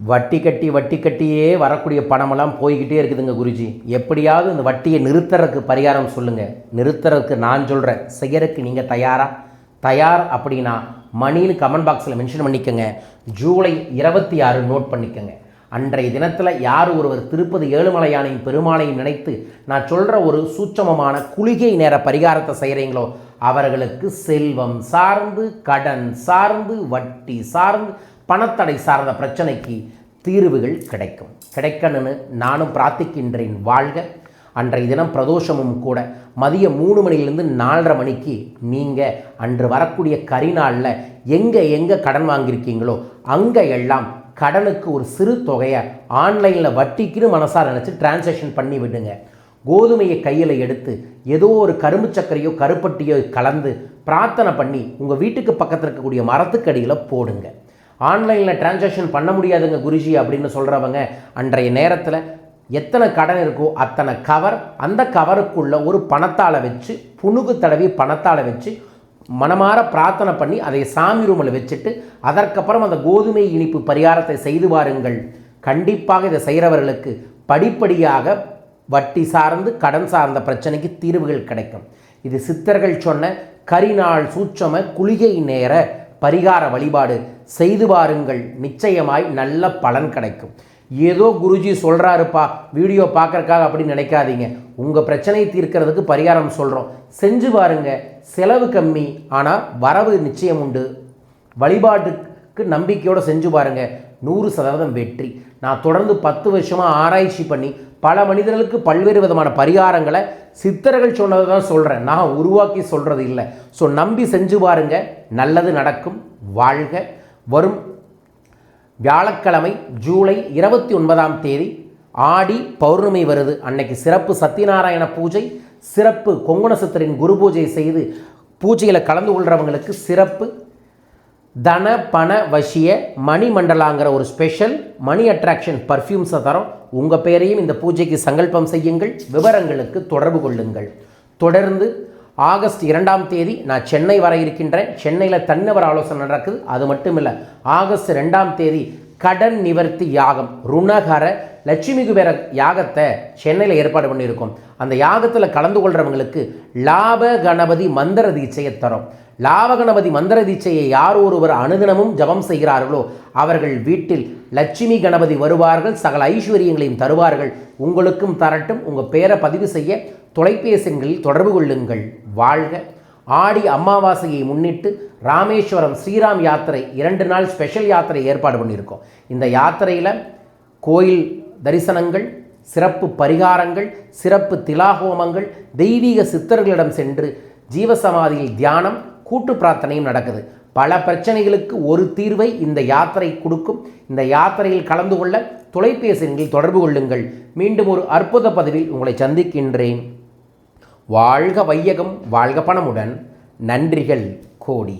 வட்டி கட்டியே வரக்கூடிய பணமெல்லாம் போய்கிட்டே இருக்குதுங்க குருஜி. எப்படியாவது இந்த வட்டியை நிறுத்துறதுக்கு பரிகாரம் சொல்லுங்கள். நிறுத்துறதுக்கு நான் சொல்கிறேன், செய்யறதுக்கு நீங்கள் தயார் அப்படின்னா மணின்னு கமெண்ட் பாக்ஸில் மென்ஷன் பண்ணிக்கோங்க. ஜூலை 26 நோட் பண்ணிக்கோங்க. அன்றைய தினத்தில் யார் ஒருவர் திருப்பதி ஏழுமலையானையும் பெருமாளையும் நினைத்து நான் சொல்கிற ஒரு சூட்சமமான குளிகை நேர பரிகாரத்தை செய்கிறீங்களோ அவர்களுக்கு செல்வம் சார்ந்து, கடன் சார்ந்து, வட்டி சார்ந்து, பணத்தடை சார்ந்த பிரச்சனைக்கு தீர்வுகள் கிடைக்கணும்னு நானும் பிரார்த்திக்கின்றேன். வாழ்க. அன்றைய தினம் பிரதோஷமும் கூட மதியம் 3 மணிலேருந்து 4:30 மணிக்கு நீங்கள் அன்று வரக்கூடிய கரிநாளில் எங்கே கடன் வாங்கியிருக்கீங்களோ அங்கே எல்லாம் கடனுக்கு ஒரு சிறு தொகையை ஆன்லைனில் வட்டிக்குன்னு மனசார நினச்சி டிரான்சாக்ஷன் பண்ணி விடுங்க. கோதுமையை கையில் எடுத்து ஏதோ ஒரு கரும்பு சர்க்கரையோ கருப்பட்டியோ கலந்து பிரார்த்தனை பண்ணி உங்கள் வீட்டுக்கு பக்கத்தில் இருக்கக்கூடிய மரத்துக்கடியில் போடுங்க. ஆன்லைனில் டிரான்சாக்ஷன் பண்ண முடியாதுங்க குருஜி அப்படின்னு சொல்கிறவங்க அன்றைய நேரத்தில் எத்தனை கடன் இருக்கோ அத்தனை கவர், அந்த கவருக்குள்ளே ஒரு பணத்தால் வச்சு புணுகு தடவி பணத்தால் வச்சு மனமாற பிரார்த்தனை பண்ணி அதை சாமி ரூமில் வச்சுட்டு அதற்கப்புறம் அந்த கோதுமை இனிப்பு பரிகாரத்தை செய்து வாருங்கள். கண்டிப்பாக இதை செய்கிறவர்களுக்கு படிப்படியாக வட்டி சார்ந்து கடன் சார்ந்த பிரச்சனைக்கு தீர்வுகள் கிடைக்கும். இது சித்தர்கள் சொன்ன கரிநாள் சூட்சம குளிகை நேர பரிகார வழிபாடு செய்து வாருங்கள். நிச்சயமாய் நல்ல பலன் கிடைக்கும். ஏதோ குருஜி சொல்கிறாருப்பா வீடியோ பார்க்குறக்காக அப்படின்னு நினைக்காதீங்க. உங்கள் பிரச்சனையை தீர்க்கிறதுக்கு பரிகாரம் சொல்கிறோம், செஞ்சு பாருங்க. செலவு கம்மி, ஆனால் வரவு நிச்சயம் உண்டு. வழிபாட்டுக்கு நம்பிக்கையோடு செஞ்சு பாருங்கள், 100% வெற்றி. நான் தொடர்ந்து 10 வருஷமாக ஆராய்ச்சி பண்ணி பல மனிதர்களுக்கு பல்வேறு விதமான பரிகாரங்களை சித்தர்கள் சொன்னதை தான் சொல்கிறேன், நான் உருவாக்கி சொல்கிறது இல்லை. ஸோ நம்பி செஞ்சு பாருங்க, நல்லது நடக்கும். வாழ்க. வரும் வியாழக்கிழமை ஜூலை 29ஆம் தேதி ஆடி பௌர்ணமி வருது. அன்னைக்கு சிறப்பு சத்யநாராயண பூஜை, சிறப்பு கொங்குண சித்தரின் குரு பூஜை செய்து பூஜையில் கலந்து கொள்கிறவங்களுக்கு சிறப்பு தன பண வசிய மணி மண்டலாங்கிற ஒரு ஸ்பெஷல் மணி அட்ராக்ஷன் பர்ஃப்யூம்ஸை தரோம். உங்கள் பேரையும் இந்த பூஜைக்கு சங்கல்பம் செய்யுங்கள். விவரங்களுக்கு தொடர்பு கொள்ளுங்கள். தொடர்ந்து ஆகஸ்ட் 2ஆம் தேதி நான் சென்னை வர இருக்கின்றேன். சென்னையில் தன்னவர் ஆலோசனை நடக்குது. அது மட்டும் இல்லை, ஆகஸ்ட் 2ஆம் தேதி கடன் நிவர்த்தி யாகம், ருணகர லட்சுமி குபேர யாகத்தை சென்னையில் ஏற்பாடு பண்ணியிருக்கோம். அந்த யாகத்தில் கலந்து கொள்கிறவங்களுக்கு லாப கணபதி மந்திர தீட்சையை தரோம். லாப கணபதி மந்திர தீட்சையை யார் ஒருவர் அனுதினமும் ஜபம் செய்கிறார்களோ அவர்கள் வீட்டில் லட்சுமி கணபதி வருவார்கள், சகல ஐஸ்வர்யங்களையும் தருவார்கள். உங்களுக்கும் தரட்டும். உங்கள் பேரை பதிவு செய்ய தொலைபேசி எண்களில் தொடர்பு கொள்ளுங்கள். வாழ்க. ஆடி அமாவாசையை முன்னிட்டு ராமேஸ்வரம் ஸ்ரீராம் யாத்திரை 2 நாள் ஸ்பெஷல் யாத்திரை ஏற்பாடு பண்ணியிருக்கோம். இந்த யாத்திரையில் கோயில் தரிசனங்கள், சிறப்பு பரிகாரங்கள், சிறப்பு திலாகோமங்கள், தெய்வீக சித்தர்களிடம் சென்று ஜீவசமாதியில் தியானம், கூட்டு பிரார்த்தனையும் நடக்குது. பல பிரச்சனைகளுக்கு ஒரு தீர்வை இந்த யாத்திரை கொடுக்கும். இந்த யாத்திரையில் கலந்து கொள்ள தொலைபேசி எண்களில் தொடர்பு கொள்ளுங்கள். மீண்டும் ஒரு அற்புத பதிவில் உங்களை சந்திக்கின்றேன். வாழ்க வையகம், வாழ்க பணமுடன். நன்றிகள் கோடி.